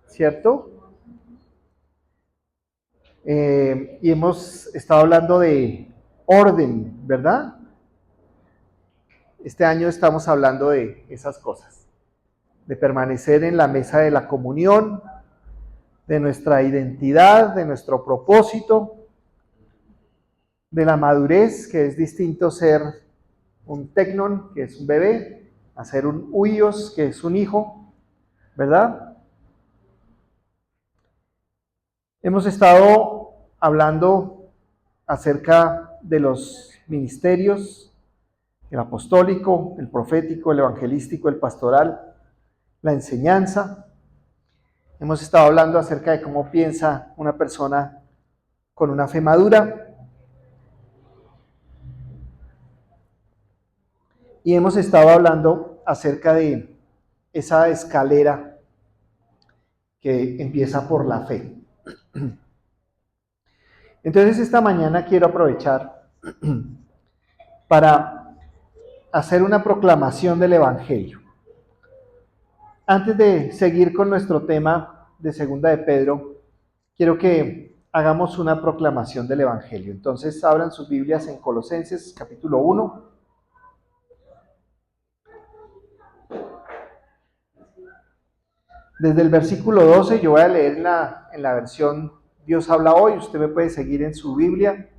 ¿cierto? Y hemos estado hablando de orden, ¿verdad? Este año estamos hablando de esas cosas, de permanecer en la mesa de la comunión, de nuestra identidad, de nuestro propósito, de la madurez, que es distinto ser un tecnon, que es un bebé, a ser un huios, que es un hijo, ¿verdad? Hemos estado hablando acerca de los ministerios, el apostólico, el profético, el evangelístico, el pastoral, la enseñanza. Hemos estado hablando acerca de cómo piensa una persona con una fe madura. Y hemos estado hablando acerca de esa escalera que empieza por la fe. Entonces esta mañana quiero aprovechar para hacer una proclamación del Evangelio. Antes de seguir con nuestro tema de Segunda de Pedro, quiero que hagamos una proclamación del Evangelio. Entonces abran sus Biblias en Colosenses capítulo 1. Desde el versículo 12, yo voy a leer en la versión Dios habla hoy. Usted me puede seguir en su Biblia,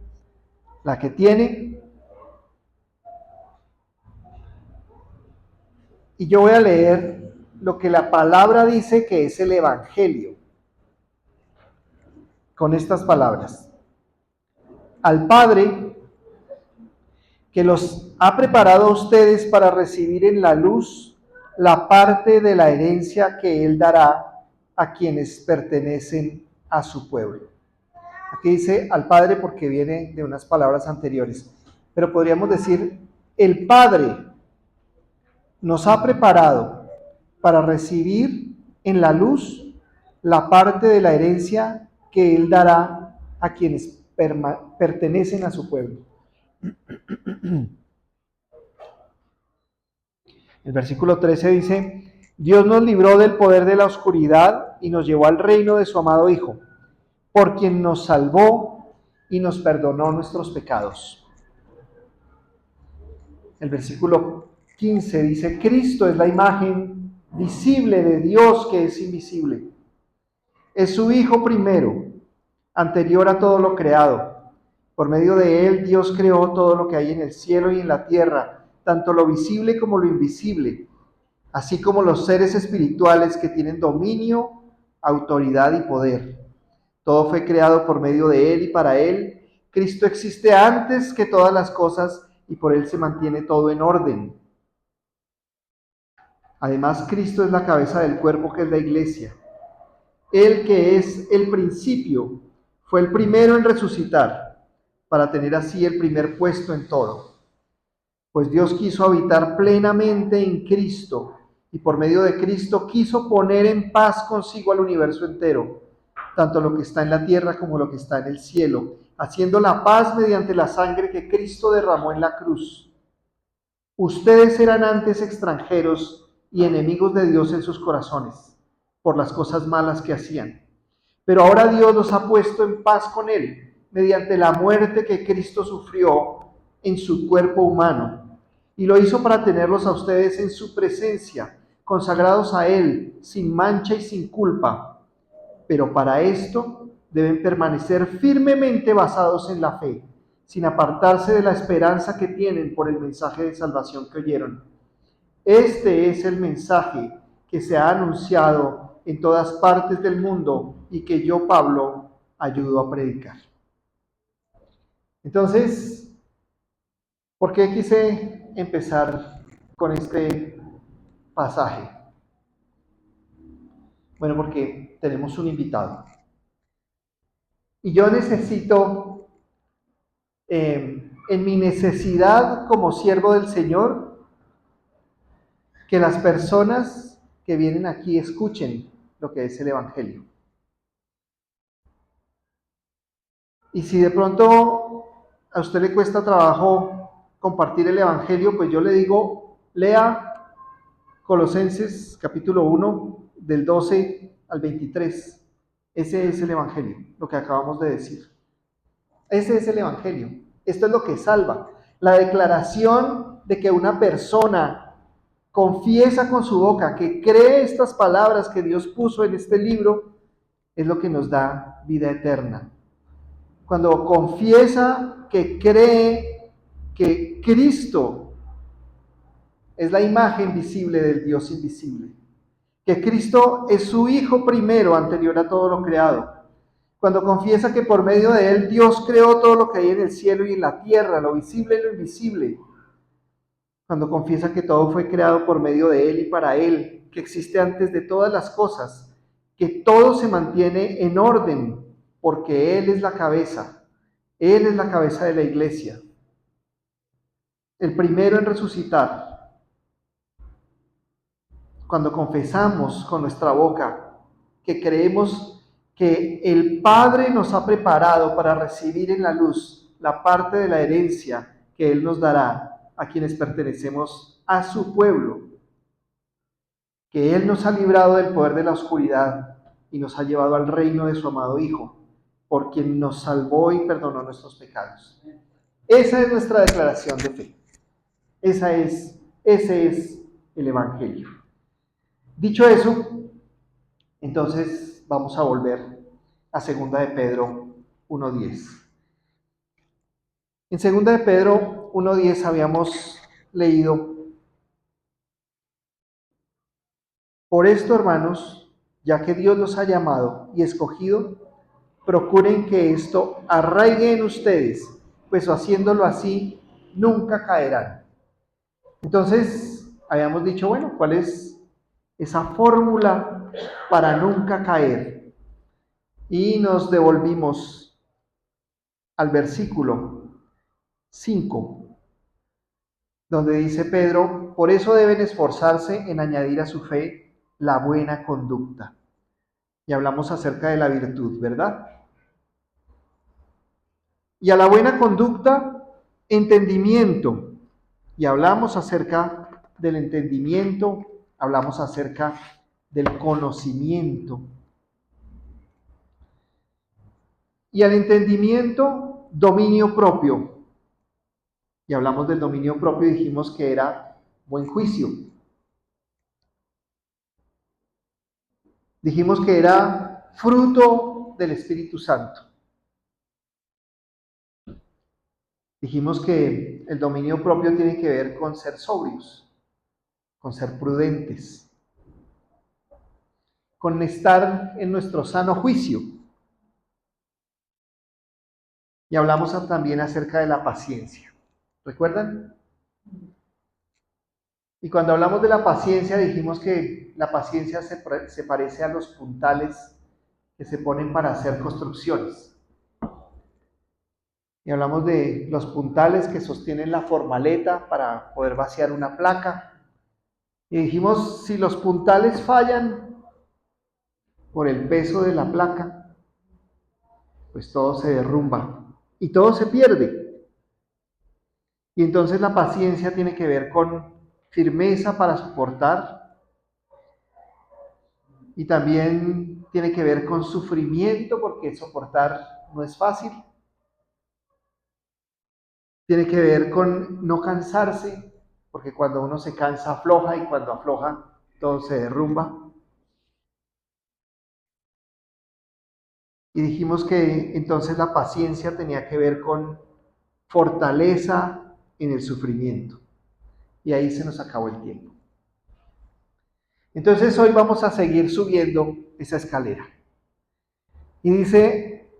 la que tiene. Y yo voy a leer lo que la palabra dice que es el Evangelio. Con estas palabras. Al Padre, que los ha preparado a ustedes para recibir en la luz la parte de la herencia que Él dará a quienes pertenecen a su pueblo. Aquí dice al Padre porque viene de unas palabras anteriores, pero podríamos decir, el Padre nos ha preparado para recibir en la luz la parte de la herencia que Él dará a quienes pertenecen a su pueblo. El versículo 13 dice, Dios nos libró del poder de la oscuridad y nos llevó al reino de su amado Hijo, por quien nos salvó y nos perdonó nuestros pecados. El versículo 15 dice, Cristo es la imagen visible de Dios que es invisible. Es su Hijo primero, anterior a todo lo creado. Por medio de Él Dios creó todo lo que hay en el cielo y en la tierra, tanto lo visible como lo invisible, así como los seres espirituales que tienen dominio, autoridad y poder. Todo fue creado por medio de Él y para Él. Cristo existe antes que todas las cosas y por Él se mantiene todo en orden. Además, Cristo es la cabeza del cuerpo que es la iglesia. Él que es el principio, fue el primero en resucitar, para tener así el primer puesto en todo. Pues Dios quiso habitar plenamente en Cristo, y por medio de Cristo quiso poner en paz consigo al universo entero, tanto lo que está en la tierra como lo que está en el cielo, haciendo la paz mediante la sangre que Cristo derramó en la cruz. Ustedes eran antes extranjeros y enemigos de Dios en sus corazones, por las cosas malas que hacían. Pero ahora Dios los ha puesto en paz con Él, mediante la muerte que Cristo sufrió en su cuerpo humano, y lo hizo para tenerlos a ustedes en su presencia, consagrados a Él, sin mancha y sin culpa. Pero para esto deben permanecer firmemente basados en la fe, sin apartarse de la esperanza que tienen por el mensaje de salvación que oyeron. Este es el mensaje que se ha anunciado en todas partes del mundo y que yo, Pablo, ayudo a predicar. Entonces, ¿por qué quise empezar con este pasaje? Bueno, porque tenemos un invitado. Y yo necesito, en mi necesidad como siervo del Señor, que las personas que vienen aquí escuchen lo que es el Evangelio. Y si de pronto a usted le cuesta trabajo compartir el Evangelio, pues yo le digo, lea Colosenses capítulo 1 del 12 al 23. Ese es el Evangelio, lo que acabamos de decir. Ese es el Evangelio. Esto es lo que salva. La declaración de que una persona confiesa con su boca que cree estas palabras que Dios puso en este libro es lo que nos da vida eterna. Cuando confiesa que cree que Cristo es la imagen visible del Dios invisible, que Cristo es su Hijo primero, anterior a todo lo creado. Cuando confiesa que por medio de Él Dios creó todo lo que hay en el cielo y en la tierra, lo visible y lo invisible. Cuando confiesa que todo fue creado por medio de Él y para Él, que existe antes de todas las cosas, que todo se mantiene en orden, porque Él es la cabeza. Él es la cabeza de la iglesia. El primero en resucitar. Cuando confesamos con nuestra boca que creemos que el Padre nos ha preparado para recibir en la luz la parte de la herencia que Él nos dará a quienes pertenecemos a su pueblo, que Él nos ha librado del poder de la oscuridad y nos ha llevado al reino de su amado Hijo, por quien nos salvó y perdonó nuestros pecados. Esa es nuestra declaración de fe. Ese es el Evangelio. Dicho eso, entonces vamos a volver a 2 de Pedro 1:10. En 2 de Pedro 1:10 habíamos leído: por esto, hermanos, ya que Dios los ha llamado y escogido, procuren que esto arraigue en ustedes, pues haciéndolo así, nunca caerán. Entonces, habíamos dicho, bueno, ¿cuál es esa fórmula para nunca caer? Y nos devolvimos al versículo 5, donde dice Pedro: por eso deben esforzarse en añadir a su fe la buena conducta. Y hablamos acerca de la virtud, ¿verdad? Y a la buena conducta, entendimiento. Y hablamos acerca del entendimiento, hablamos acerca del conocimiento. Y al entendimiento, dominio propio. Y hablamos del dominio propio y dijimos que era buen juicio. Dijimos que era fruto del Espíritu Santo. Dijimos que el dominio propio tiene que ver con ser sobrios, con ser prudentes, con estar en nuestro sano juicio. Y hablamos también acerca de la paciencia. ¿Recuerdan? Y cuando hablamos de la paciencia, dijimos que la paciencia se parece a los puntales que se ponen para hacer construcciones. Y hablamos de los puntales que sostienen la formaleta para poder vaciar una placa. Y dijimos, si los puntales fallan por el peso de la placa, pues todo se derrumba y todo se pierde. Y entonces la paciencia tiene que ver con firmeza para soportar, y también tiene que ver con sufrimiento, porque soportar no es fácil. Tiene que ver con no cansarse, porque cuando uno se cansa afloja, y cuando afloja todo se derrumba. Y dijimos que entonces la paciencia tenía que ver con fortaleza en el sufrimiento. Y ahí se nos acabó el tiempo. Entonces hoy vamos a seguir subiendo esa escalera. Y dice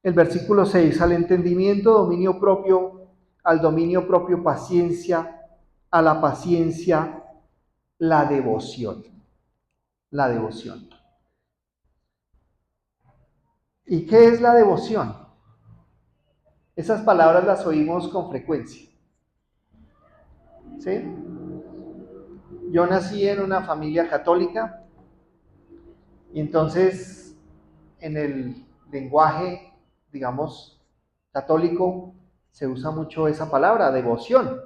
el versículo 6, al entendimiento, dominio propio; al dominio propio, paciencia; a la paciencia, la devoción. La devoción. ¿Y qué es la devoción? Esas palabras las oímos con frecuencia. ¿Sí? Yo nací en una familia católica y entonces en el lenguaje, digamos, católico se usa mucho esa palabra, devoción.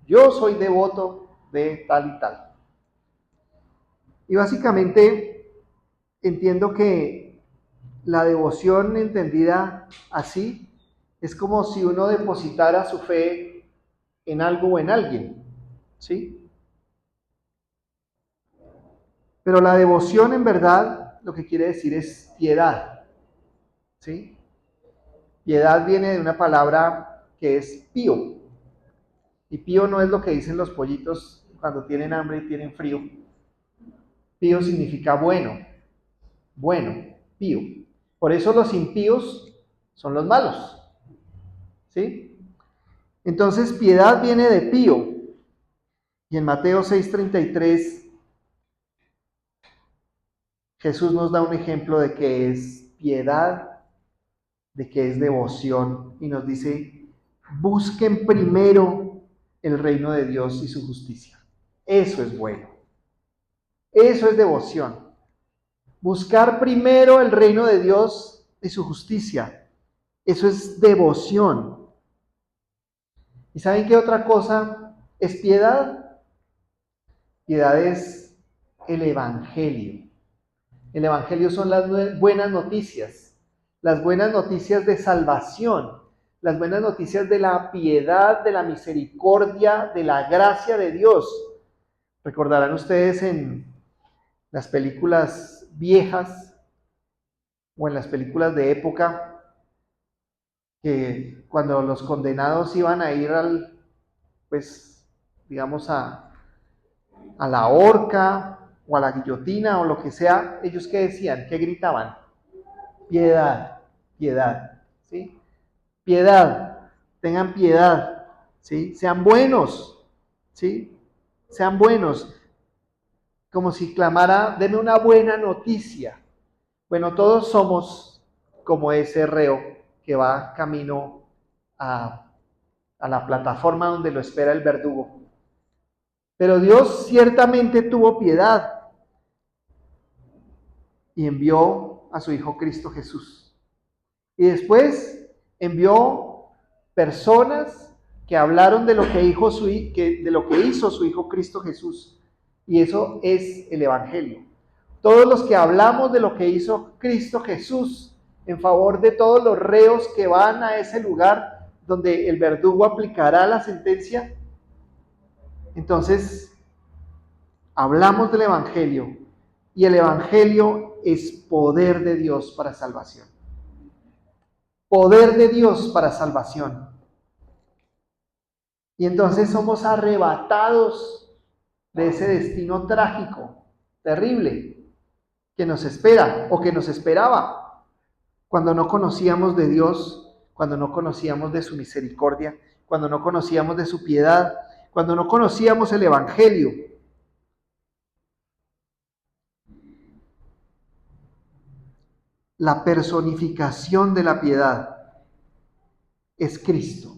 Yo soy devoto de tal y tal. Y básicamente entiendo que la devoción entendida así es como si uno depositara su fe en algo o en alguien, ¿sí? Pero la devoción en verdad lo que quiere decir es piedad, ¿sí? Piedad viene de una palabra que es pío. Y pío no es lo que dicen los pollitos cuando tienen hambre y tienen frío. Pío significa bueno, bueno, pío. Por eso los impíos son los malos, ¿sí? Entonces, piedad viene de pío. Y en Mateo 6:33, Jesús nos da un ejemplo de que es piedad, de que es devoción. Y nos dice, busquen primero el reino de Dios y su justicia. Eso es bueno. Eso es devoción. Buscar primero el reino de Dios y su justicia. Eso es devoción. ¿Y saben qué otra cosa es piedad? Piedad es el Evangelio. El Evangelio son las buenas noticias, las buenas noticias de salvación, las buenas noticias de la piedad, de la misericordia, de la gracia de Dios. Recordarán ustedes en las películas viejas o en las películas de época que cuando los condenados iban a ir pues, digamos, a la horca o a la guillotina o lo que sea, ellos ¿qué decían? ¿Qué gritaban? Piedad, piedad, ¿sí? Piedad, tengan piedad, ¿sí? Sean buenos, ¿sí? Sean buenos, como si clamara, deme una buena noticia. Bueno, todos somos como ese reo que va camino a, a la plataforma donde lo espera el verdugo. Pero Dios ciertamente tuvo piedad y envió a su Hijo Cristo Jesús. Y después envió personas que hablaron de lo que hizo su Hijo Cristo Jesús. Y eso es el Evangelio. Todos los que hablamos de lo que hizo Cristo Jesús en favor de todos los reos que van a ese lugar donde el verdugo aplicará la sentencia, entonces hablamos del Evangelio. Y el Evangelio es poder de Dios para salvación. Poder de Dios para salvación. Y entonces somos arrebatados de ese destino trágico, terrible, que nos espera o que nos esperaba cuando no conocíamos de Dios, cuando no conocíamos de su misericordia, cuando no conocíamos de su piedad, cuando no conocíamos el Evangelio. La personificación de la piedad es Cristo.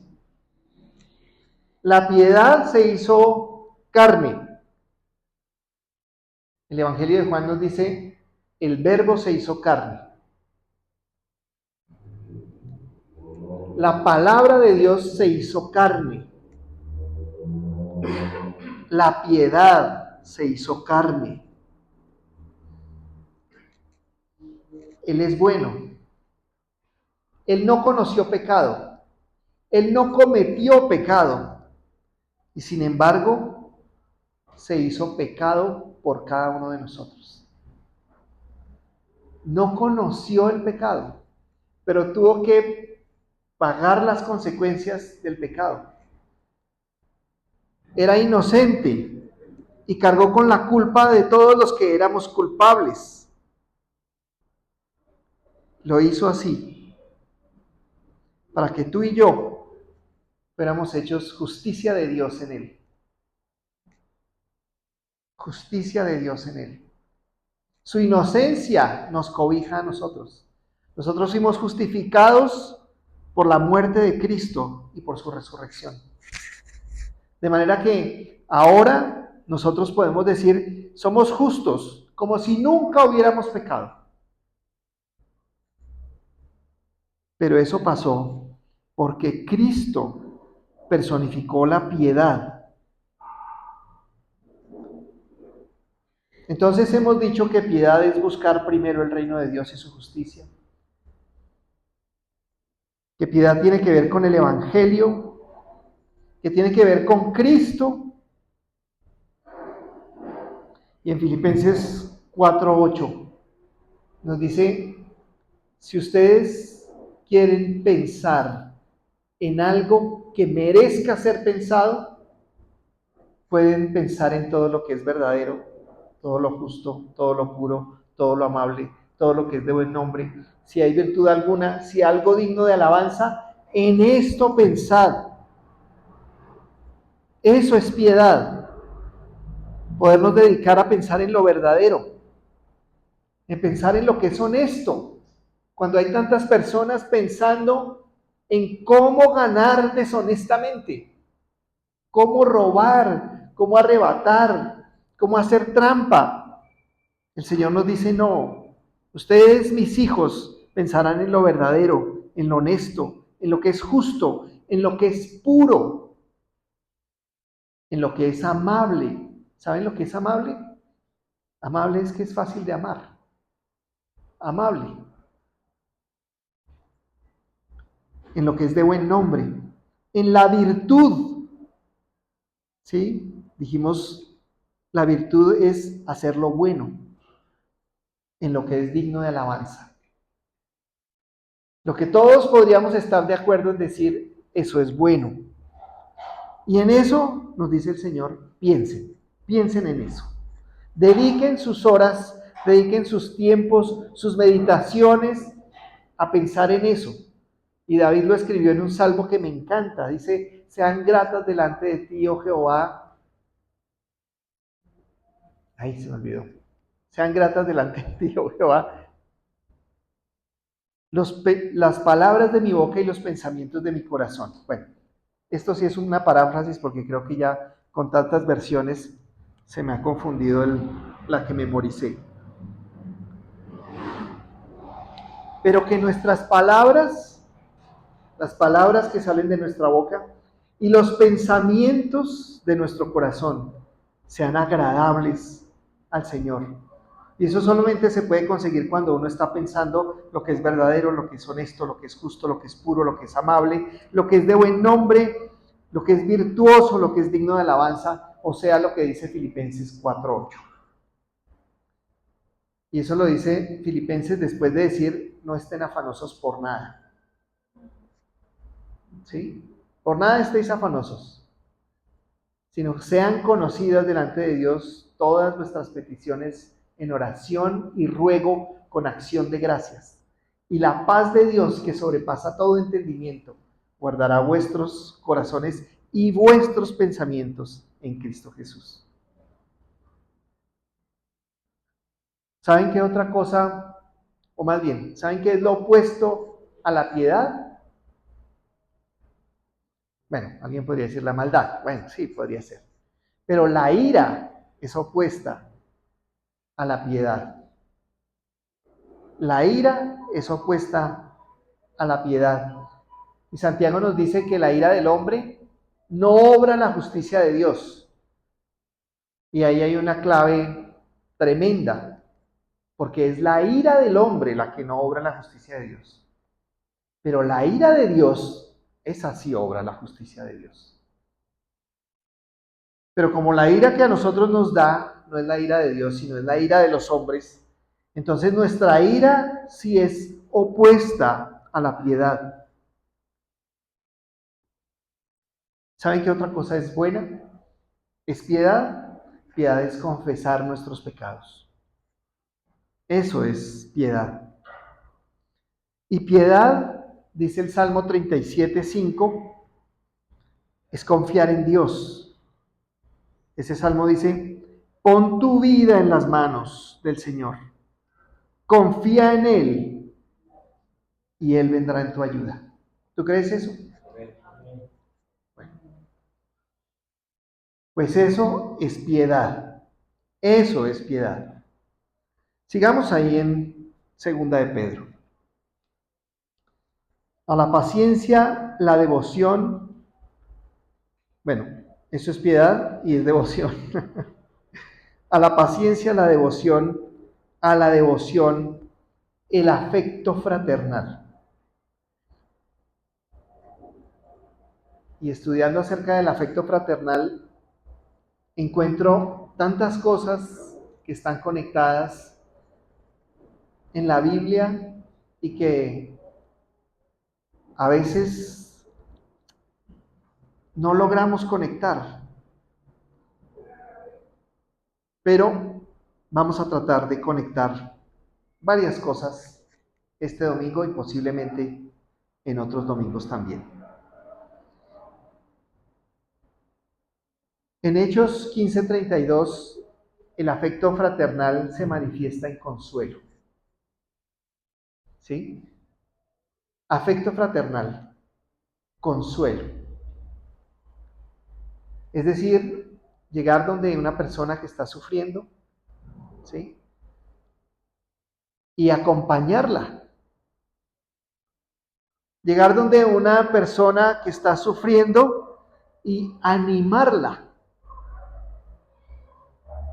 La piedad se hizo carne. El Evangelio de Juan nos dice, el verbo se hizo carne. La palabra de Dios se hizo carne. La piedad se hizo carne. Él es bueno. Él no conoció pecado. Él no cometió pecado. Y sin embargo, se hizo pecado por cada uno de nosotros. No conoció el pecado, pero tuvo que pagar las consecuencias del pecado. Era inocente y cargó con la culpa de todos los que éramos culpables. Lo hizo así, para que tú y yo fuéramos hechos justicia de Dios en él. Justicia de Dios en él. Su inocencia nos cobija a nosotros. Nosotros fuimos justificados por la muerte de Cristo y por su resurrección. De manera que ahora nosotros podemos decir, somos justos, como si nunca hubiéramos pecado. Pero eso pasó porque Cristo personificó la piedad. Entonces hemos dicho que piedad es buscar primero el reino de Dios y su justicia. Que piedad tiene que ver con el Evangelio, que tiene que ver con Cristo. Y en Filipenses 4:8 nos dice, si ustedes quieren pensar en algo que merezca ser pensado, pueden pensar en todo lo que es verdadero, todo lo justo, todo lo puro, todo lo amable, todo lo que es de buen nombre. Si hay virtud alguna, si algo digno de alabanza, en esto pensad. Eso es piedad. Podernos dedicar a pensar en lo verdadero, en pensar en lo que es honesto. Cuando hay tantas personas pensando en cómo ganar deshonestamente, cómo robar, cómo arrebatar, cómo hacer trampa. El Señor nos dice, no, ustedes, mis hijos, pensarán en lo verdadero, en lo honesto, en lo que es justo, en lo que es puro, en lo que es amable. ¿Saben lo que es amable? Amable es que es fácil de amar. Amable. En lo que es de buen nombre. En la virtud. ¿Sí? Dijimos, la virtud es hacer lo bueno. En lo que es digno de alabanza. Lo que todos podríamos estar de acuerdo en decir, eso es bueno. Y en eso nos dice el Señor, piensen en eso. Dediquen sus horas, dediquen sus tiempos, sus meditaciones a pensar en eso. Y David lo escribió en un salmo que me encanta. Dice, sean gratas delante de ti, oh Jehová. Ay, se me olvidó. Sean gratas delante de ti, oh Jehová. Las palabras de mi boca y los pensamientos de mi corazón. Bueno, esto sí es una paráfrasis porque creo que ya con tantas versiones se me ha confundido la que memoricé. Pero que nuestras palabras, las palabras que salen de nuestra boca y los pensamientos de nuestro corazón sean agradables al Señor. Y eso solamente se puede conseguir cuando uno está pensando lo que es verdadero, lo que es honesto, lo que es justo, lo que es puro, lo que es amable, lo que es de buen nombre, lo que es virtuoso, lo que es digno de alabanza, o sea, lo que dice Filipenses 4:8. Y eso lo dice Filipenses después de decir, no estén afanosos por nada. ¿Sí? Por nada estéis afanosos, sino sean conocidas delante de Dios todas vuestras peticiones en oración y ruego con acción de gracias. Y la paz de Dios, que sobrepasa todo entendimiento, guardará vuestros corazones y vuestros pensamientos en Cristo Jesús. ¿Saben qué otra cosa? O más bien, ¿saben qué es lo opuesto a la piedad? Bueno, alguien podría decir la maldad. Bueno, sí, podría ser. Pero la ira es opuesta a la piedad. La ira es opuesta a la piedad. Y Santiago nos dice que la ira del hombre no obra la justicia de Dios. Y ahí hay una clave tremenda, porque es la ira del hombre la que no obra la justicia de Dios. Pero la ira de Dios, esa sí obra la justicia de Dios. Pero como la ira que a nosotros nos da no es la ira de Dios, sino es la ira de los hombres, entonces nuestra ira sí es opuesta a la piedad. ¿Saben qué otra cosa es buena? ¿Es piedad? Piedad es confesar nuestros pecados. Eso es piedad. Y piedad, dice el Salmo 37:5, es confiar en Dios. Ese salmo dice, pon tu vida en las manos del Señor. Confía en Él y Él vendrá en tu ayuda. ¿Tú crees eso? Bueno, pues eso es piedad. Eso es piedad. Sigamos ahí en Segunda de Pedro. A la paciencia, la devoción. Bueno, eso es piedad y es devoción. a la paciencia, a la devoción, el afecto fraternal. Y estudiando acerca del afecto fraternal, encuentro tantas cosas que están conectadas en la Biblia y que a veces no logramos conectar. Pero vamos a tratar de conectar varias cosas este domingo y posiblemente en otros domingos también. En Hechos 15:32, el afecto fraternal se manifiesta en consuelo. ¿Sí? Afecto fraternal, consuelo. Es decir, llegar donde una persona que está sufriendo, ¿sí? Y acompañarla. Llegar donde una persona que está sufriendo y animarla.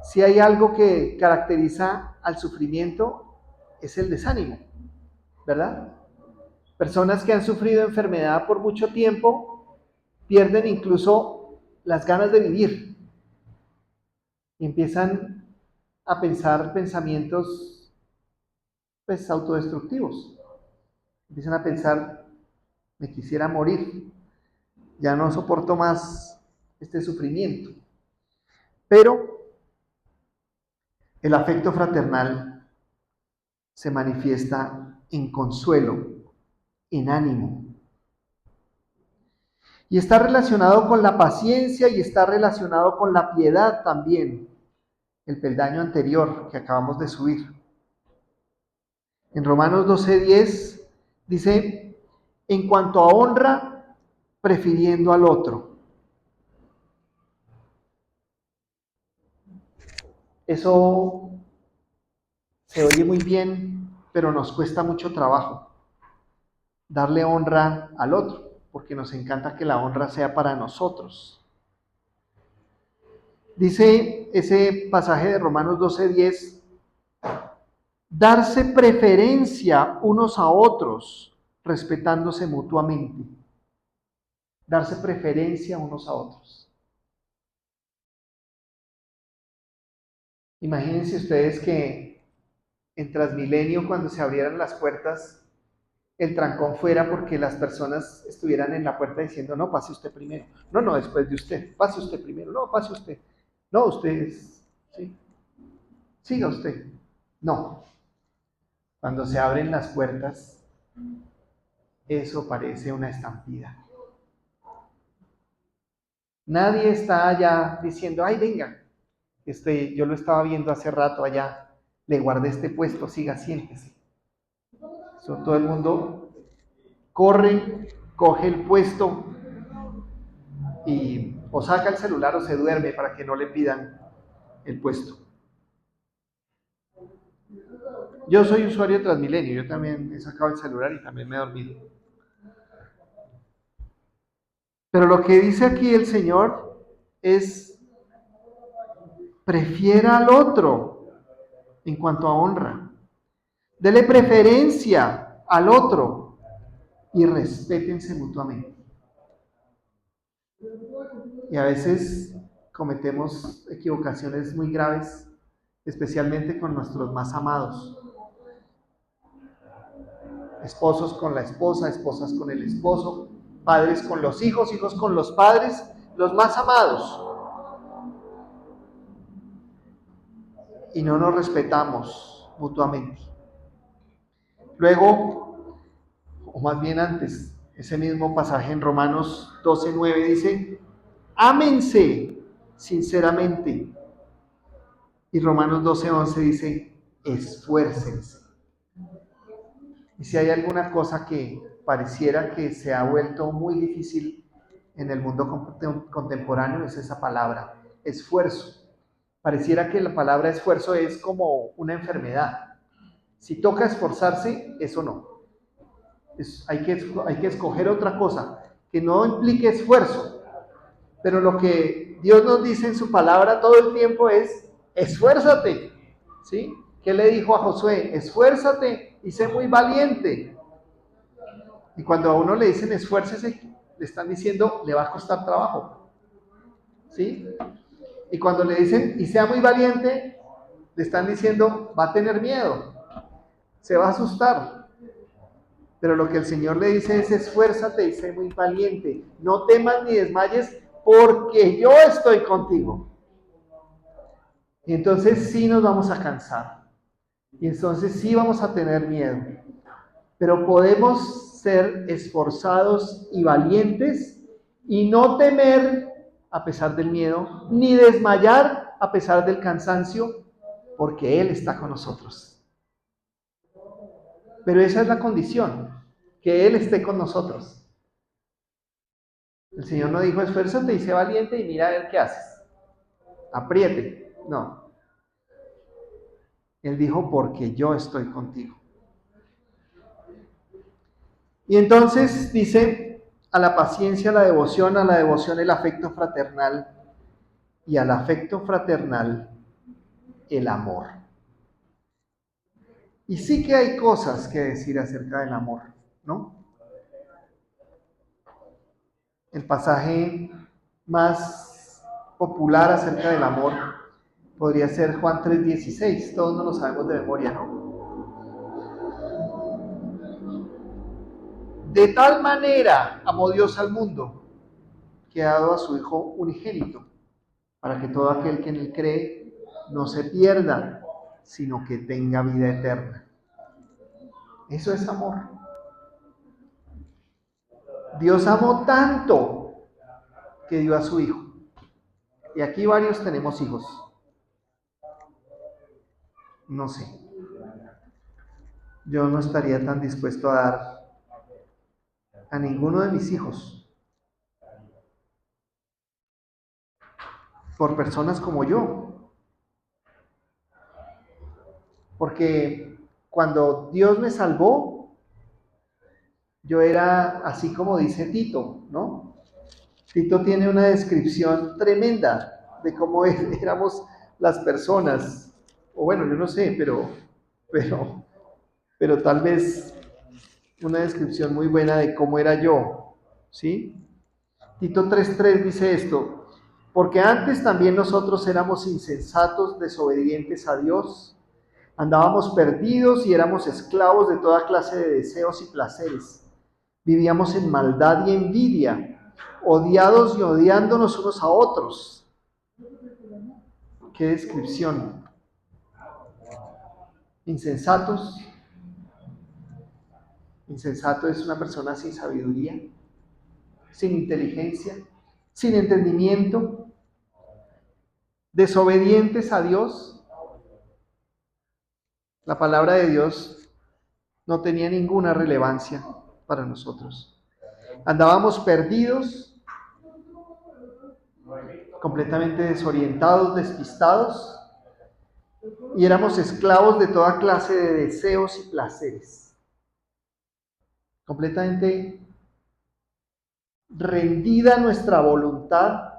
Si hay algo que caracteriza al sufrimiento, es el desánimo, ¿verdad? Personas que han sufrido enfermedad por mucho tiempo pierden incluso las ganas de vivir y empiezan a pensar pensamientos pues autodestructivos. Empiezan a pensar, me quisiera morir, ya no soporto más este sufrimiento. Pero el afecto fraternal se manifiesta en consuelo, en ánimo. Y está relacionado con la paciencia y está relacionado con la piedad también, el peldaño anterior que acabamos de subir. En Romanos 12:10 dice, en cuanto a honra, prefiriendo al otro. Eso se oye muy bien, pero nos cuesta mucho trabajo darle honra al otro, porque nos encanta que la honra sea para nosotros. Dice ese pasaje de Romanos 12:10, darse preferencia unos a otros, respetándose mutuamente. Darse preferencia unos a otros. Imagínense ustedes que en Transmilenio, cuando se abrieran las puertas, el trancón fuera porque las personas estuvieran en la puerta diciendo, no, pase usted primero. No, no, después de usted. Pase usted primero. No, pase usted. No, usted sí. Siga usted. No. Cuando se abren las puertas, eso parece una estampida. Nadie está allá diciendo, ay, venga, yo lo estaba viendo hace rato allá, le guardé este puesto, siga, siéntese. Todo el mundo corre, coge el puesto y o saca el celular o se duerme para que no le pidan el puesto. Yo soy usuario de Transmilenio, yo también he sacado el celular y también me he dormido. Pero lo que dice aquí el Señor es, prefiera al otro en cuanto a honra. Dele preferencia al otro y respétense mutuamente. Y a veces cometemos equivocaciones muy graves, especialmente con nuestros más amados. Esposos con la esposa, esposas con el esposo, padres con los hijos, hijos con los padres, los más amados. Y no nos respetamos mutuamente. Luego, o más bien antes, ese mismo pasaje en Romanos 12:9 dice, ámense sinceramente. Y Romanos 12:11 dice, esfuércense. Y si hay alguna cosa que pareciera que se ha vuelto muy difícil en el mundo contemporáneo, es esa palabra, esfuerzo. Pareciera que la palabra esfuerzo es como una enfermedad. Si toca esforzarse, eso no. Hay que escoger otra cosa que no implique esfuerzo. Pero lo que Dios nos dice en su palabra todo el tiempo es, esfuérzate, ¿sí? ¿Qué le dijo a Josué? Esfuérzate y sé muy valiente. Y cuando a uno le dicen esfuércese, le están diciendo le va a costar trabajo, ¿sí? Y cuando le dicen y sea muy valiente, le están diciendo va a tener miedo, se va a asustar. Pero lo que el Señor le dice es esfuérzate y sé muy valiente, no temas ni desmayes porque yo estoy contigo. Y entonces sí nos vamos a cansar. Y entonces sí vamos a tener miedo. Pero podemos ser esforzados y valientes y no temer a pesar del miedo, ni desmayar a pesar del cansancio, porque Él está con nosotros. Pero esa es la condición, que Él esté con nosotros. El Señor no dijo esfuérzate y sé valiente y mira a ver qué haces. Apriete. No. Él dijo porque yo estoy contigo. Y entonces dice a la paciencia la devoción, a la devoción el afecto fraternal y al afecto fraternal el amor. Y sí que hay cosas que decir acerca del amor, ¿no? El pasaje más popular acerca del amor podría ser Juan 3:16, todos no lo sabemos de memoria, ¿no? De tal manera amó Dios al mundo que ha dado a su Hijo unigénito, para que todo aquel que en él cree no se pierda, sino que tenga vida eterna. Eso es amor. Dios amó tanto que dio a su Hijo. Y aquí varios tenemos hijos. No sé. Yo no estaría tan dispuesto a dar a ninguno de mis hijos por personas como yo. Porque cuando Dios me salvó, yo era así como dice Tito, ¿no? Tito tiene una descripción tremenda de cómo éramos las personas. O bueno, yo no sé, pero tal vez una descripción muy buena de cómo era yo, ¿sí? Tito 3:3 dice esto, porque antes también nosotros éramos insensatos, desobedientes a Dios, andábamos perdidos y éramos esclavos de toda clase de deseos y placeres. Vivíamos en maldad y envidia, odiados y odiándonos unos a otros. Qué descripción. Insensatos. Insensato es una persona sin sabiduría, sin inteligencia, sin entendimiento, desobedientes a Dios. La palabra de Dios no tenía ninguna relevancia para nosotros. Andábamos perdidos, completamente desorientados, despistados, y éramos esclavos de toda clase de deseos y placeres. Completamente rendida nuestra voluntad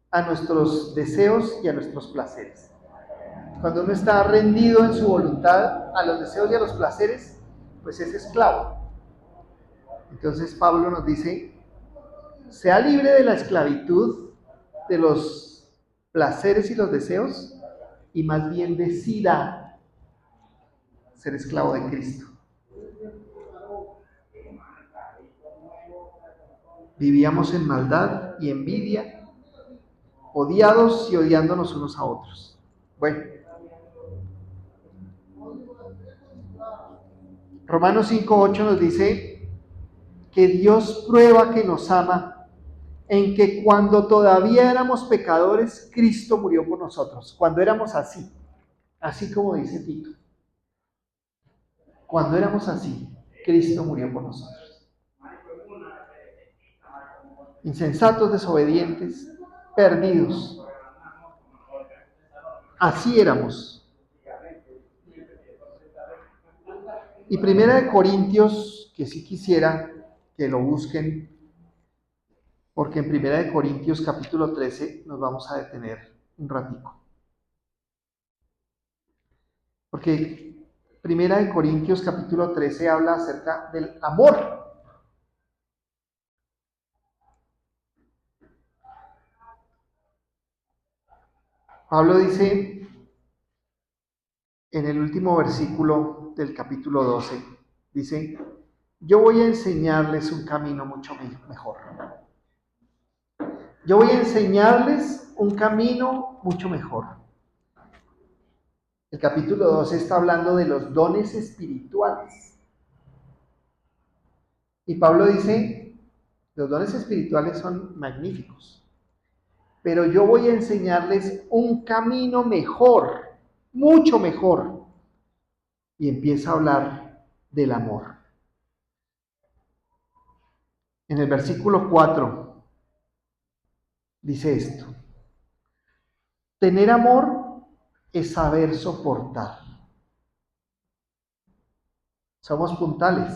a nuestros deseos y a nuestros placeres. Cuando uno está rendido en su voluntad a los deseos y a los placeres, pues es esclavo. Entonces Pablo nos dice, sea libre de la esclavitud, de los placeres y los deseos, y más bien decida ser esclavo de Cristo. Vivíamos en maldad y envidia, odiados y odiándonos unos a otros. Bueno, Romanos 5:8 nos dice que Dios prueba que nos ama en que cuando todavía éramos pecadores, Cristo murió por nosotros. Cuando éramos así como dice Tito. Cuando éramos así, Cristo murió por nosotros. Insensatos, desobedientes, perdidos. Así éramos. Y Primera de Corintios, que sí quisiera que lo busquen, porque en Primera de Corintios capítulo 13 nos vamos a detener un ratico. Porque Primera de Corintios capítulo 13 habla acerca del amor. Pablo dice en el último versículo del capítulo 12, dice, yo voy a enseñarles un camino mucho mejor. Yo voy a enseñarles un camino mucho mejor. El capítulo 12 está hablando de los dones espirituales. Y Pablo dice, los dones espirituales son magníficos, pero yo voy a enseñarles un camino mejor, mucho mejor. Y empieza a hablar del amor. En el versículo 4 dice esto: tener amor es saber soportar. Somos puntales.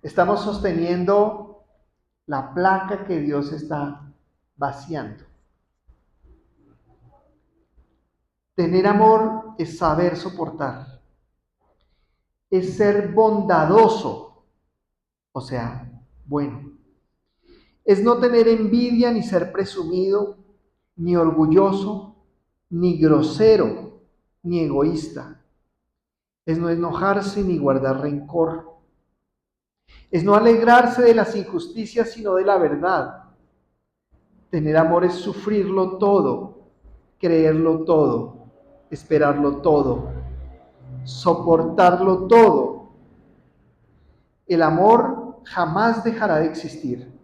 Estamos sosteniendo la placa que Dios está vaciando. Tener amor es saber soportar. Es ser bondadoso, o sea, bueno. Es no tener envidia, ni ser presumido, ni orgulloso, ni grosero, ni egoísta. Es no enojarse ni guardar rencor. Es no alegrarse de las injusticias, sino de la verdad. Tener amor es sufrirlo todo, creerlo todo, esperarlo todo, soportarlo todo. El amor jamás dejará de existir.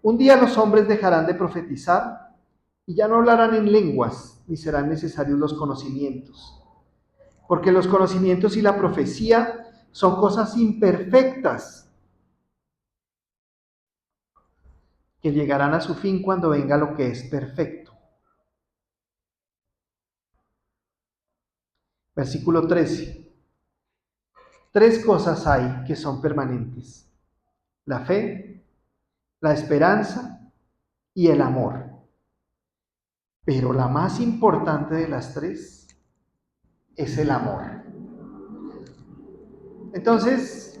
Un día los hombres dejarán de profetizar y ya no hablarán en lenguas, ni serán necesarios los conocimientos. Porque los conocimientos y la profecía son cosas imperfectas que llegarán a su fin cuando venga lo que es perfecto. Versículo 13. Tres cosas hay que son permanentes: la fe, la esperanza y el amor. Pero la más importante de las tres es el amor. Entonces,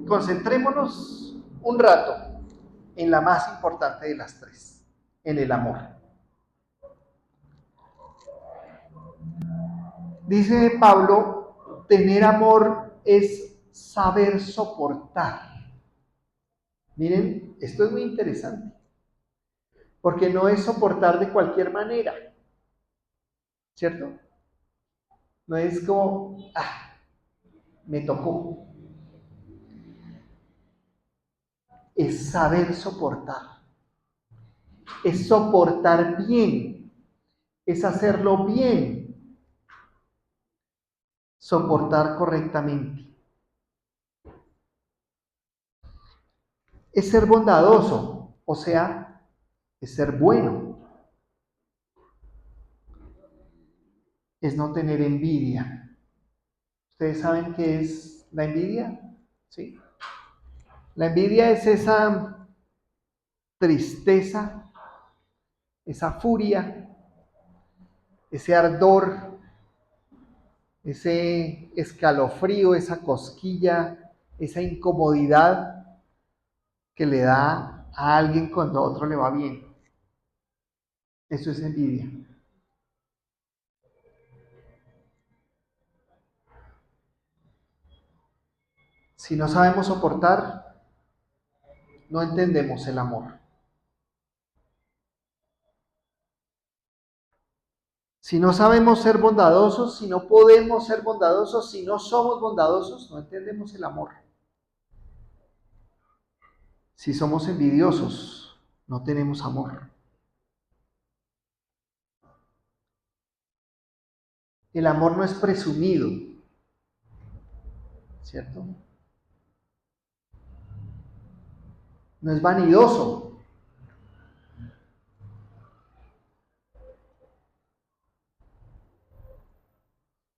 concentrémonos un rato en la más importante de las tres, en el amor. Dice Pablo, tener amor es saber soportar. Miren, esto es muy interesante, porque no es soportar de cualquier manera, ¿cierto? No es como, me tocó. Es saber soportar, es soportar bien, es hacerlo bien, soportar correctamente. Es ser bondadoso, o sea, es ser bueno, es no tener envidia. ¿Ustedes saben qué es la envidia? ¿Sí? La envidia es esa tristeza, esa furia, ese ardor, ese escalofrío, esa cosquilla, esa incomodidad que le da a alguien cuando a otro le va bien. Eso es envidia. Si no sabemos soportar, no entendemos el amor. Si no sabemos ser bondadosos, si no podemos ser bondadosos, si no somos bondadosos, no entendemos el amor. Si somos envidiosos, no tenemos amor. El amor no es presumido, ¿cierto? No es vanidoso.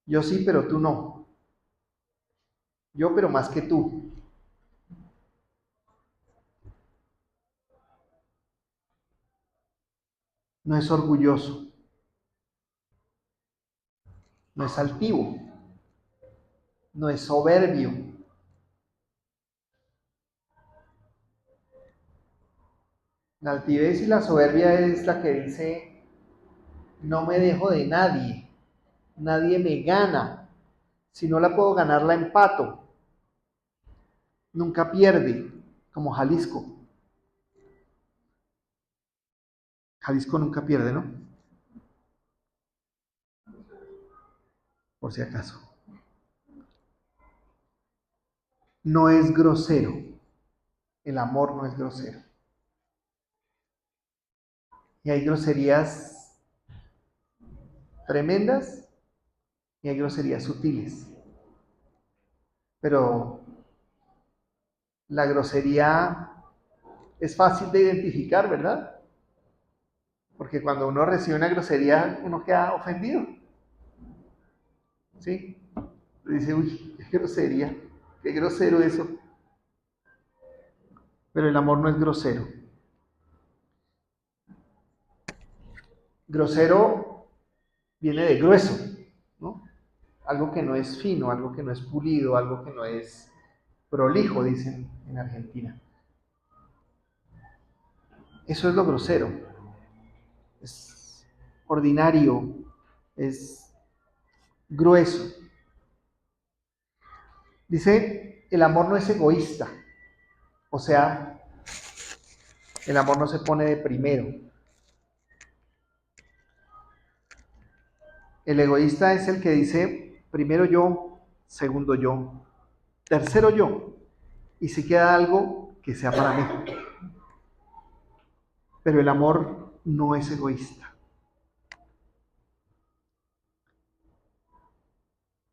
Yo sí, pero tú no. Yo, pero más que tú. No es orgulloso. no es altivo, no es soberbio. La altivez y la soberbia es la que dice, no me dejo de nadie, nadie me gana, si no la puedo ganar la empato, nunca pierde, como Jalisco. Jalisco nunca pierde, ¿no? Por si acaso. No es grosero, el amor no es grosero. Y hay groserías tremendas y hay groserías sutiles. Pero la grosería es fácil de identificar, ¿verdad? Porque cuando uno recibe una grosería, uno queda ofendido. ¿Sí? Dice, uy, qué grosería, qué grosero eso. Pero el amor no es grosero. Grosero viene de grueso, ¿no? Algo que no es fino, algo que no es pulido, algo que no es prolijo, dicen en Argentina. Eso es lo grosero. Es ordinario, es grueso. Dice, el amor no es egoísta. O sea, el amor no se pone de primero. El egoísta es el que dice, primero yo, segundo yo, tercero yo. Y si queda algo, que sea para mí. Pero el amor no es egoísta.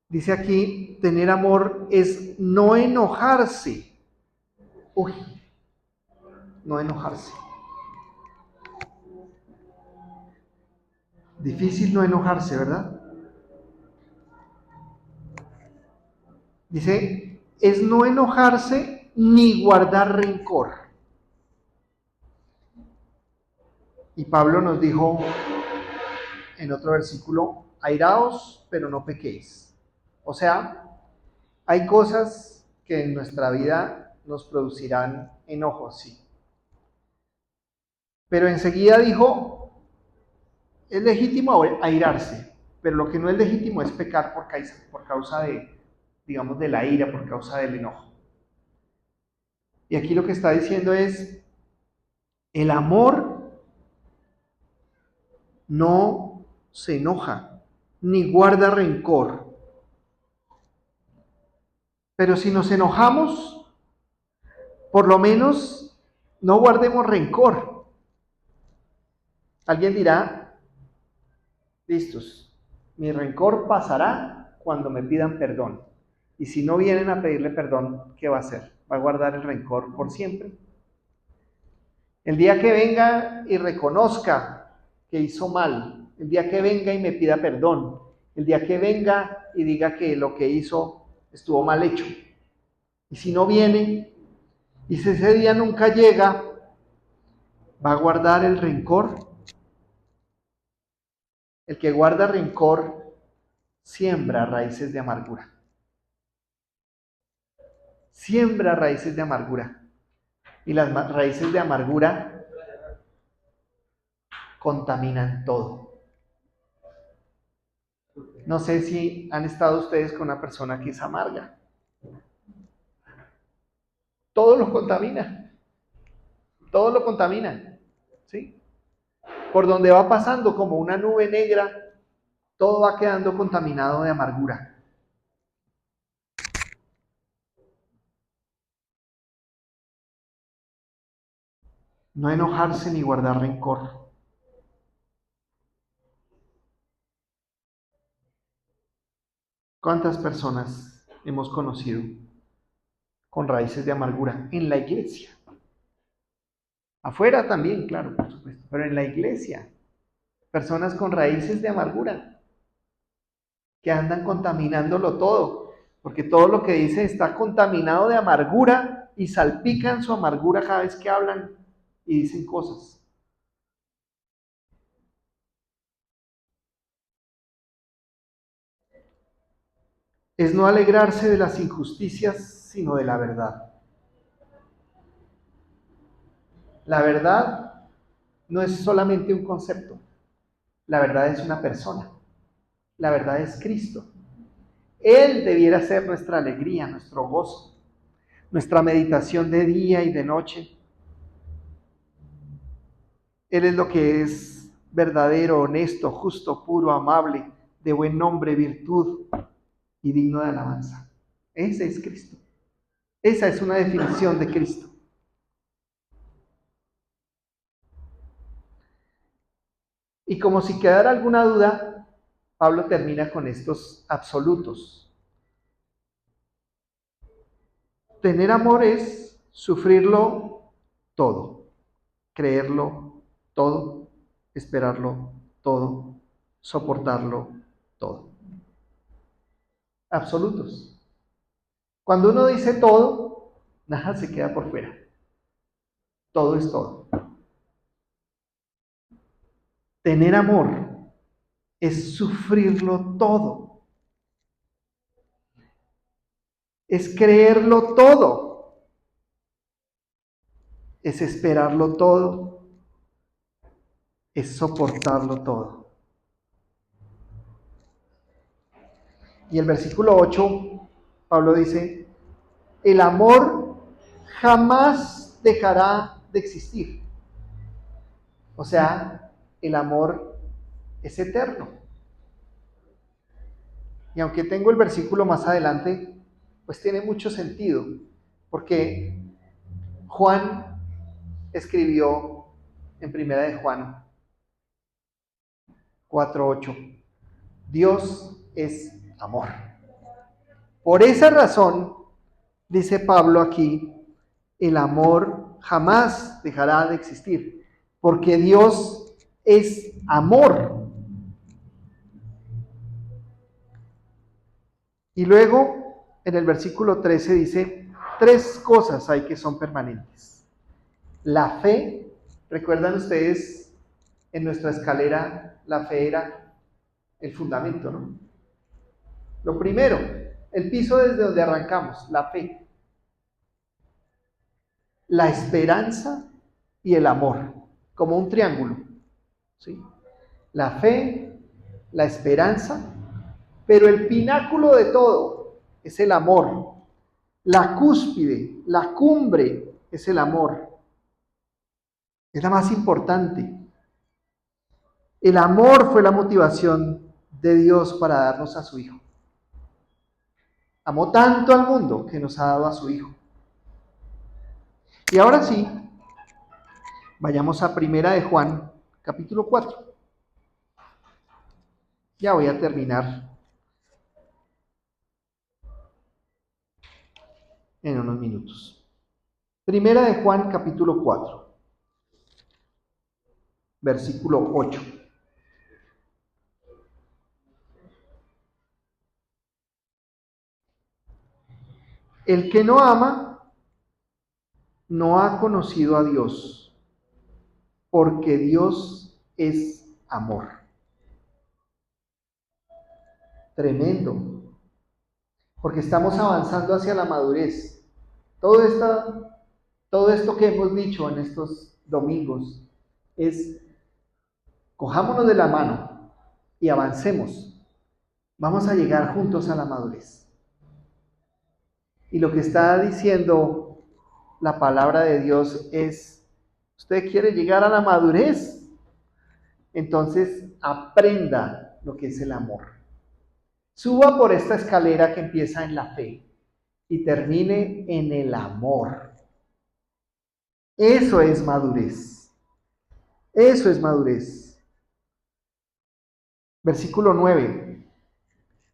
Dice aquí, tener amor es no enojarse. Uy, no enojarse. Difícil no enojarse, ¿verdad? Dice, es no enojarse ni guardar rencor. Y Pablo nos dijo en otro versículo, airaos, pero no pequéis. O sea, hay cosas que en nuestra vida nos producirán enojos, sí. Pero enseguida dijo, es legítimo airarse, pero lo que no es legítimo es pecar por causa de, digamos, de la ira, por causa del enojo. Y aquí lo que está diciendo es, el amor no se enoja, ni guarda rencor. Pero si nos enojamos, por lo menos no guardemos rencor. Alguien dirá, listos, mi rencor pasará cuando me pidan perdón. Y si no vienen a pedirle perdón, ¿qué va a hacer? ¿Va a guardar el rencor por siempre? El día que venga y reconozca que hizo mal, el día que venga y me pida perdón, el día que venga y diga que lo que hizo estuvo mal hecho. Y si no viene, y si ese día nunca llega, ¿va a guardar el rencor? El que guarda rencor siembra raíces de amargura. Siembra raíces de amargura. Y las raíces de amargura contaminan todo. No sé si han estado ustedes con una persona que es amarga. Todo lo contamina. Todo lo contamina. ¿Sí? Por donde va pasando como una nube negra, todo va quedando contaminado de amargura. No enojarse ni guardar rencor. ¿Cuántas personas hemos conocido con raíces de amargura en la iglesia? Afuera también, claro, por supuesto, pero en la iglesia. Personas con raíces de amargura que andan contaminándolo todo, porque todo lo que dice está contaminado de amargura y salpican su amargura cada vez que hablan y dicen cosas. es no alegrarse de las injusticias, sino de la verdad. La verdad no es solamente un concepto, la verdad es una persona, la verdad es Cristo. Él debiera ser nuestra alegría, nuestro gozo, nuestra meditación de día y de noche. Él es lo que es verdadero, honesto, justo, puro, amable, de buen nombre, virtud y digno de alabanza. Ese es Cristo. Esa es una definición de Cristo. Y como si quedara alguna duda, Pablo termina con estos absolutos. Tener amor es sufrirlo todo, creerlo todo, esperarlo todo, soportarlo todo. Absolutos. Cuando uno dice todo, nada se queda por fuera. Todo es todo. Tener amor es sufrirlo todo. Es creerlo todo. Es esperarlo todo. Es soportarlo todo. Y el versículo 8, Pablo dice, el amor jamás dejará de existir. O sea, el amor es eterno. Y aunque tengo el versículo más adelante, pues tiene mucho sentido, porque Juan escribió en Primera de Juan 4:8, Dios es amor. Por esa razón, dice Pablo aquí, el amor jamás dejará de existir, porque Dios es amor. Y luego, en el versículo 13 dice, tres cosas hay que son permanentes. La fe, ¿recuerdan ustedes en nuestra escalera la fe era el fundamento, ¿no? Lo primero, el piso desde donde arrancamos, la fe, la esperanza y el amor, como un triángulo, ¿sí? La fe, la esperanza, pero el pináculo de todo es el amor. La cúspide, la cumbre es el amor. Es la más importante. El amor fue la motivación de Dios para darnos a su Hijo. Amó tanto al mundo que nos ha dado a su Hijo. Y ahora sí, vayamos a Primera de Juan, capítulo 4. Ya voy a terminar en unos minutos. Primera de Juan, capítulo 4, versículo 8. El que no ama no ha conocido a Dios, porque Dios es amor. Tremendo, porque estamos avanzando hacia la madurez. Todo esto que hemos dicho en estos domingos es, cojámonos de la mano y avancemos. Vamos a llegar juntos a la madurez. Y lo que está diciendo la palabra de Dios es, ¿usted quiere llegar a la madurez? Entonces aprenda lo que es el amor. Suba por esta escalera que empieza en la fe y termine en el amor. Eso es madurez. Eso es madurez. Versículo 9.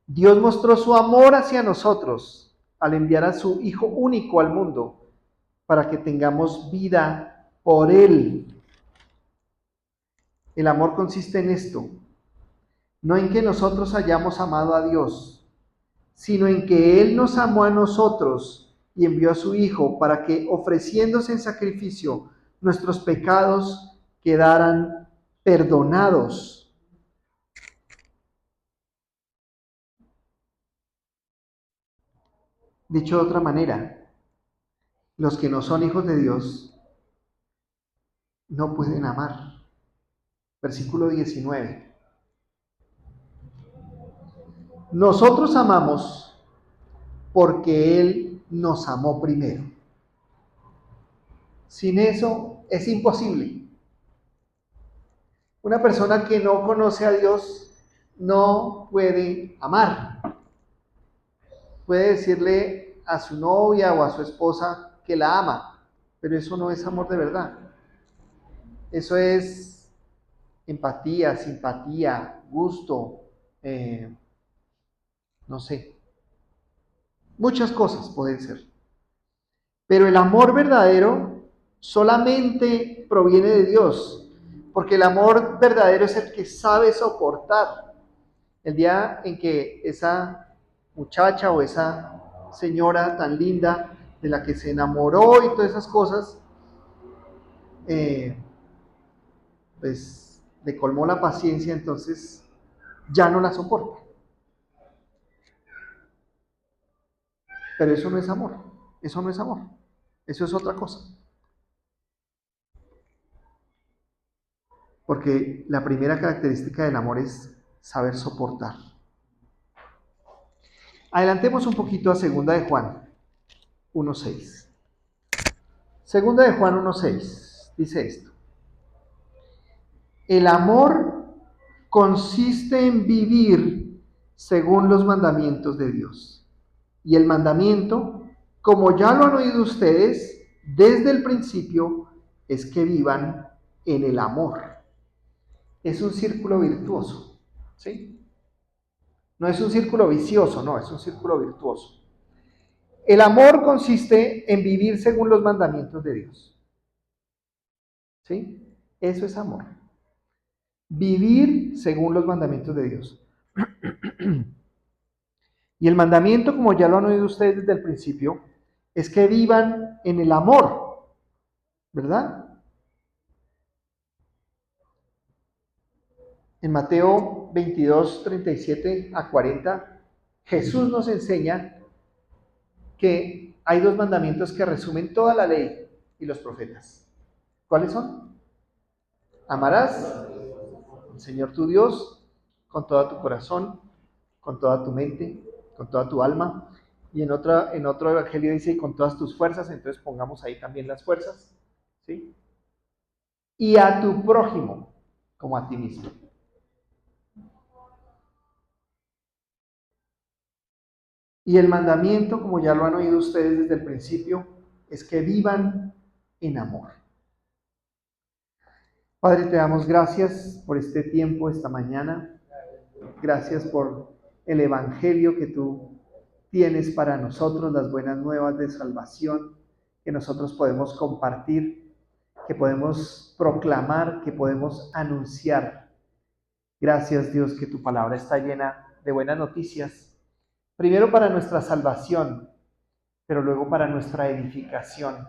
Dios mostró su amor hacia nosotros al enviar a su Hijo único al mundo para que tengamos vida por Él. El amor consiste en esto, no en que nosotros hayamos amado a Dios, sino en que Él nos amó a nosotros y envió a su Hijo para que, ofreciéndose en sacrificio, nuestros pecados quedaran perdonados. Dicho de otra manera, los que no son hijos de Dios no pueden amar. Versículo 19. Nosotros amamos porque Él nos amó primero. Sin eso es imposible. Una persona que no conoce a Dios no puede amar. Puede decirle a su novia o a su esposa que la ama, pero eso no es amor de verdad. Eso es empatía, simpatía, gusto, no sé, muchas cosas pueden ser. Pero el amor verdadero solamente proviene de Dios, porque el amor verdadero es el que sabe soportar. El día en que esa muchacha o esa señora tan linda de la que se enamoró y todas esas cosas, pues le colmó la paciencia, entonces ya no la soporta. Pero eso no es amor, eso no es amor, eso es otra cosa. Porque la primera característica del amor es saber soportar. Adelantemos un poquito a 2 de Juan 1:6. 2 de Juan 1:6 dice esto: el amor consiste en vivir según los mandamientos de Dios. Y el mandamiento, como ya lo han oído ustedes desde el principio, es que vivan en el amor. Es un círculo virtuoso, ¿sí? No es un círculo vicioso, no, es un círculo virtuoso. El amor consiste en vivir según los mandamientos de Dios, ¿sí? Eso es amor. Vivir según los mandamientos de Dios. Y el mandamiento, como ya lo han oído ustedes desde el principio, es que vivan en el amor, ¿verdad? En Mateo 22, 37-40, Jesús nos enseña que hay 2 mandamientos que resumen toda la ley y los profetas. ¿Cuáles son? Amarás al Señor tu Dios con todo tu corazón, con toda tu mente, con toda tu alma. Y en otro evangelio dice, y con todas tus fuerzas, entonces pongamos ahí también las fuerzas, ¿sí? Y a tu prójimo como a ti mismo. Y el mandamiento, como ya lo han oído ustedes desde el principio, es que vivan en amor. Padre, te damos gracias por este tiempo, esta mañana. Gracias por el evangelio que tú tienes para nosotros, las buenas nuevas de salvación que nosotros podemos compartir, que podemos proclamar, que podemos anunciar. Gracias, Dios, que tu palabra está llena de buenas noticias, primero para nuestra salvación, pero luego para nuestra edificación,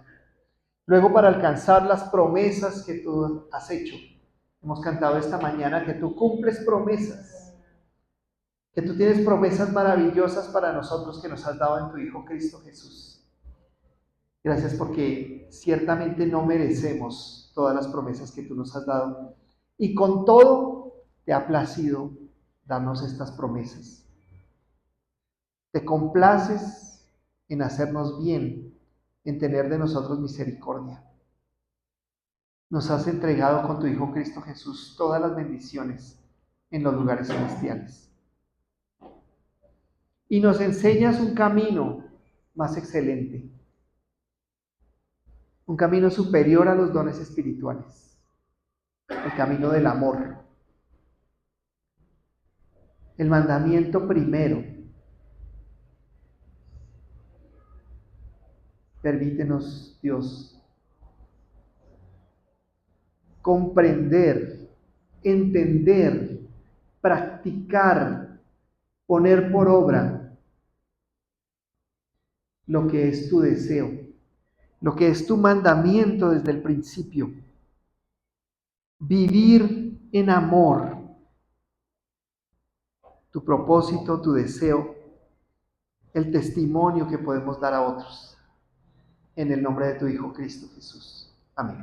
luego para alcanzar las promesas que tú has hecho. Hemos cantado esta mañana que tú cumples promesas, que tú tienes promesas maravillosas para nosotros que nos has dado en tu Hijo Cristo Jesús. Gracias porque ciertamente no merecemos todas las promesas que tú nos has dado, y con todo te ha placido darnos estas promesas. Te complaces en hacernos bien, en tener de nosotros misericordia. Nos has entregado con tu Hijo Cristo Jesús todas las bendiciones en los lugares celestiales. Y nos enseñas un camino más excelente, un camino superior a los dones espirituales, el camino del amor. El mandamiento primero. Permítenos, Dios, comprender, entender, practicar, poner por obra lo que es tu deseo, lo que es tu mandamiento desde el principio. Vivir en amor, tu propósito, tu deseo, el testimonio que podemos dar a otros. En el nombre de tu Hijo Cristo Jesús.